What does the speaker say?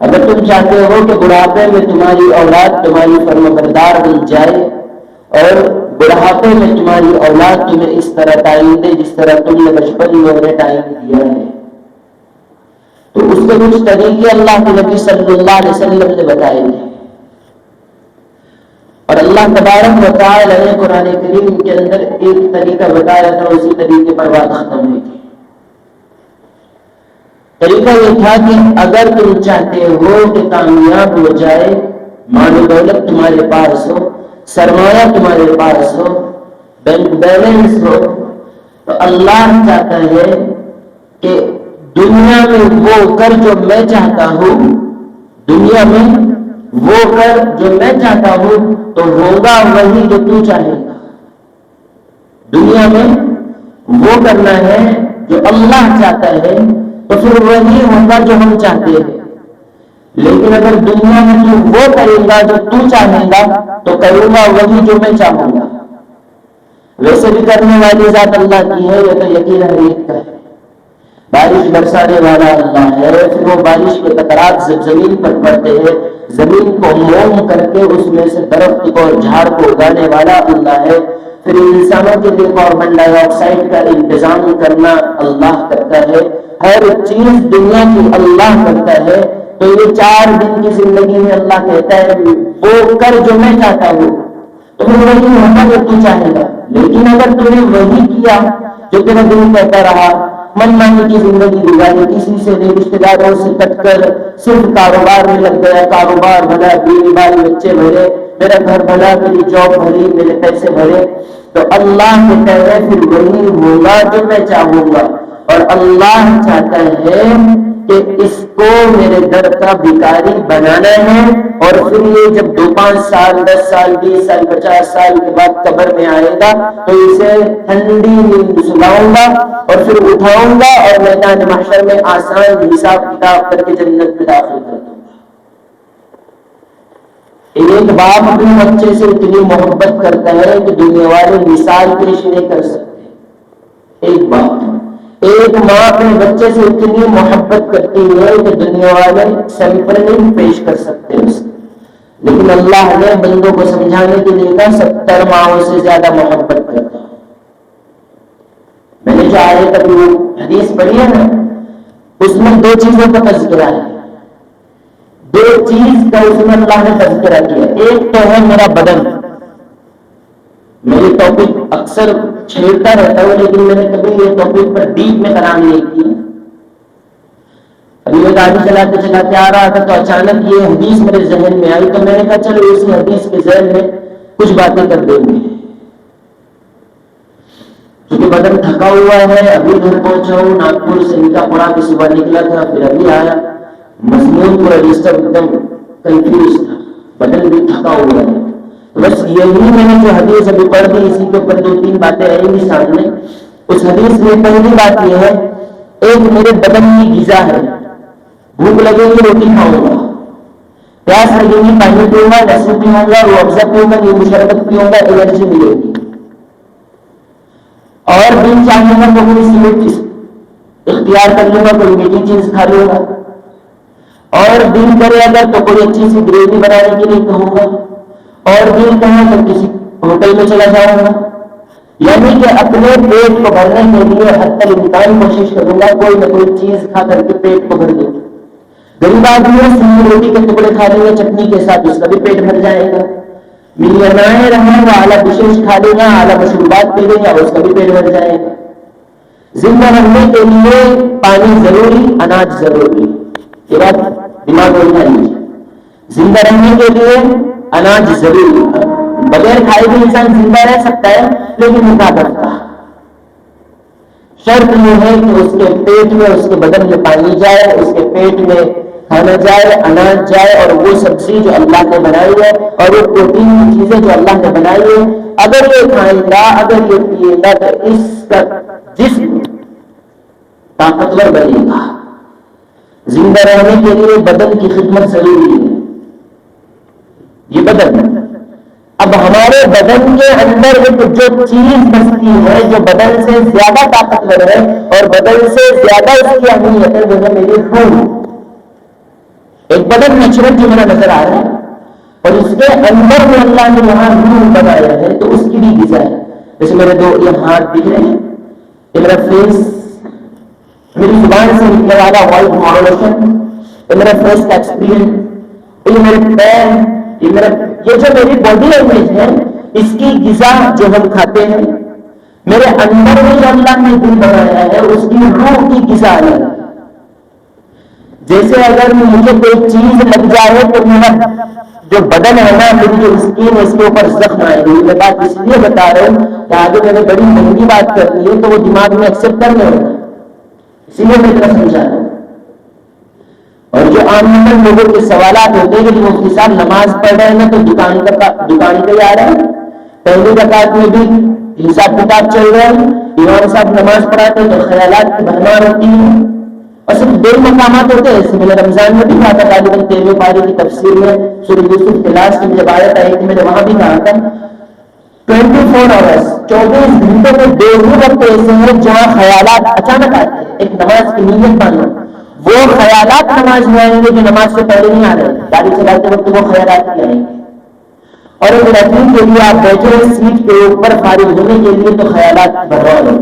اگر تم چاہتے ہو کہ بڑھاپے میں تمہاری اولاد تمہاری فرمانبردار بن جائے اور بڑھاپے میں تمہاری اولاد تمہیں اس طرح تعلیم دے جس طرح تم نے بچپن میں انہیں تعلیم دیا ہے، تو اس کے کچھ طریقے اللہ کے نبی صلی اللہ علیہ وسلم نے بتائے تھے، اور اللہ تبارک و تعالی نے قرآن کریم کے اندر ایک طریقہ بتایا تھا، اسی طریقے پر بات ختم ہوئی تھی۔ طریقہ یہ تھا کہ اگر تم چاہتے ہو کہ کامیاب ہو جائے، مال و دولت تمہارے پاس ہو، سرمایہ تمہارے پاس ہو، بینک بیلنس ہو، تو اللہ چاہتا ہے کہ دنیا میں وہ کر جو میں چاہتا ہوں، دنیا میں وہ کر جو میں چاہتا ہوں تو ہوگا وہی جو تو چاہے گا۔ دنیا میں وہ کرنا ہے جو اللہ چاہتا ہے تو پھر وہی ہوگا جو ہم چاہتے ہیں، لیکن اگر دنیا میں تو وہ کرے گا جو تو چاہے گا تو کروں گا وہی جو میں چاہوں گا۔ ویسے بھی کرنے والی ذات اللہ کی ہے، یہ تو یقین حقیقت کا ہے۔ بارش برسانے والا اللہ ہے، پھر وہ بارش کے قطرات جب زمین پر پڑتے ہیں، زمین کو موم کر کے اس میں سے درخت کو اور جھاڑ کو اگانے والا اللہ ہے۔ پھر انسانوں کے لیے کاربن ڈائی آکسائڈ کا انتظام کرنا اللہ کرتا ہے، ہر چیز دنیا کی اللہ کرتا ہے۔ تو یہ 4 دن کی زندگی میں اللہ کہتا ہے وہ کر جو میں چاہتا ہوں تو پھر وہی ہوگا جو تو چاہے گا، لیکن اگر تم نے وہی کیا جو تیرا دل کہتا رہا، من مانی کی زندگی گزاری، کسی سے نہیں، رشتے داروں سے کٹ کر صرف کاروبار میں لگ گیا، کاروبار بھلا، بیوی بال بچے بھرے، میرا گھر بھلا، میری جاب بھری، میرے پیسے بھرے، تو اللہ کہتا ہے پھر وہی ہوگا جو میں چاہوں گا۔ اور اللہ چاہتا ہے کہ اس کو میرے در کا بھکاری بنانا ہے، اور پھر یہ جب 2-5 سال 10 سال 20 سال 50 سال کے بعد قبر میں آئے گا تو اسے ٹھنڈی نیند سلاؤں گا اور پھر اٹھاؤں گا اور میدان محشر میں آسان حساب کتاب کر کے جنت میں داخل کر دوں گا۔ ایک باپ اپنے بچے سے اتنی محبت کرتا ہے کہ دنیا والے مثال پیش نہیں کر سکتے۔ ایک ماں اپنے بچے سے اتنی محبت کرتی ہے کہ دنیا والے سیمپل نہیں پیش کر سکتے اس کو، لیکن اللہ نے بندوں کو سمجھانے کے لیے کہا 70 ماؤں سے زیادہ محبت کرتا ہوں۔ میں نے جو آیت ابھی وہ حدیث پڑھی ہے نا، اس میں 2 چیزوں کا تذکرہ ہے، 2 چیز کا اس میں اللہ نے تذکرہ کیا۔ ایک تو ہے میرا بدن، میں یہ ٹاپک اکثر چھیڑتا رہتا ہوں لیکن میں نے کبھی یہ ٹاپک پر ڈیپ میں کلام نہیں کیا۔ ابھی میں گاڑی چلاتے چلاتے آ رہا تھا تو اچانک یہ حدیث میرے ذہن میں آئی، تو میں نے کہا چلو اسی حدیث کے ذہن میں کچھ باتیں کر دیں گے، کیونکہ بدن تھکا ہوا ہے۔ ابھی گھر پہنچا ہوں، ناگپور سے نکاح پڑا کے صبح نکلا تھا، پھر ابھی آیا، مضمون پورا ڈسٹرب ایک دم کنفیوز تھا، بدن بھی تھکا ہوا ہے۔ بس یہی میں نے جو حدیث ابھی پڑھ دی اسی کے اوپر 2-3 باتیں آئیں گی سامنے۔ اس حدیث میں پہلی بات یہ ہے، ایک میرے بدن کی غذا ہے، بھوک لگے گی روٹی کھاؤں گا، پیاس لگے گی پانی پیوں گا، لسی پیوں گا، روح افزا پیوں گا، نیمبو شربت پیوں گا، انرجی ملے گی۔ اور دن چاہنے گا تو کوئی سویٹ اختیار کر لوں گا، کوئی میٹھی چیز کھا لوں گا، اور دن کرے اگر تو کوئی اچھی سی گریوی بنانے کے لیے کہوں گا، اور دن کہیں تو کسی ہوٹل میں چلا جاؤں گا۔ یعنی کہ اپنے پیٹ کو بھرنے کے لیے حتی الامکان کوشش کروں گا کوئی نہ کوئی چیز کھا کر کے پیٹ کو بھر دوں۔ غریب آدمی ہے، سنی روٹی کے ٹکڑے کھا لیں گے چٹنی کے ساتھ، اس کا بھی پیٹ بھر جائے گا۔ ملینائر رہے گا، اعلیٰ ڈشز کھا لے گا، اعلیٰ مشروبات پی لے گا، اس کا بھی پیٹ بھر جائے گا۔ زندہ رہنے کے لیے پانی ضروری، اناج ضروری، یہ بات دماغ میں اٹھا لیجیے۔ زندہ رہنے کے لیے اناج ضروری، بغیر کھائے بھی انسان زندہ رہ سکتا ہے لیکن نہیں کھا سکتا۔ شرط یہ ہے کہ اس کے پیٹ میں، اس کے بدن میں پانی جائے، اس کے پیٹ میں کھانا جائے، اناج جائے، اور وہ سبزی جو اللہ نے بنائی ہے اور وہ پروٹین کی چیزیں جو اللہ نے بنائی ہے، اگر یہ کھائے گا، اگر یہ پیے گا تو اس کا جسم طاقتور بنے گا۔ زندہ رہنے کے لیے بدن کی خدمت ضروری ہے۔ یہ بدن، اب ہمارے بدن کے اندر ایک جو چیز بستی ہے جو بدن سے زیادہ طاقتور ہے اور بدن سے زیادہ اس کی اہمیت ہے، وہ ہے میری روح۔ ایک بدن نیچرل جو میرا نظر آ رہا ہے، اور اس کے اندر میں اللہ نے وہاں روح بنایا ہے، تو اس کی بھی غذا ہے. جیسے میرے دو یہ ہاتھ دکھ رہے ہیں، یہ میرا فیس، میری زبان سے نکلنے والا وائس ماڈولیشن، یہ میرا فیس کا ایکسپیرینس، یہ میرے پیر، یہ جو میری باڈی لینگویج ہے، اس کی غذا جو ہم کھاتے ہیں، میرے اندر میں جو اللہ نے دل بنایا ہے اس کی روح کی غذا ہے. جیسے اگر مجھے کوئی چیز لگ جائے تو میرا جو بدن ہے نا، میری جو اسکن ہے، اس کے اوپر زخم آئے گی. میں بات اس لیے بتا رہا ہوں کہ آگے میں نے بڑی مہنگی بات کرنی ہے تو وہ دماغ میں ایکسپٹ کرنے ہوگا، اسی لیے میں اتنا سمجھا رہا ہوں. اور جو عام لوگوں کے سوالات ہوتے ہیں کہ مفتی صاحب نماز پڑھ رہے ہیں نا تو دکان پہ آ رہے ہیں، پہلی رکعت میں بھی حساب کتاب چل رہا ہے، امام صاحب نماز پڑھاتے ہیں تو خیالات کی بھرمار ہوتی ہے. اور صرف دو مقامات ہوتے ہیں. اس میں نے رمضان میں بھی کہا تھا، غالباً 13ویں پارے کی تفسیر میں سورہ یوسف کے لاسٹ میں جب آیت آئی تھی، میں نے وہاں بھی کہا تھا 24 آورس 24 گھنٹوں میں بے وقت ایسے ہیں جہاں خیالات اچانک آتے ہیں. ایک نماز کی نیت باندھو، وہ خیالات نماز میں آئیں گے جو نماز سے پہلے نہیں آ رہے. گاڑی چلاتے وقت وہ خیالات نہیں آئیں گے. اور ایک رکھنے کے لیے آپ بیٹھے سیٹ کے اوپر فارغ ہونے کے لیے تو خیالات بھروا لو.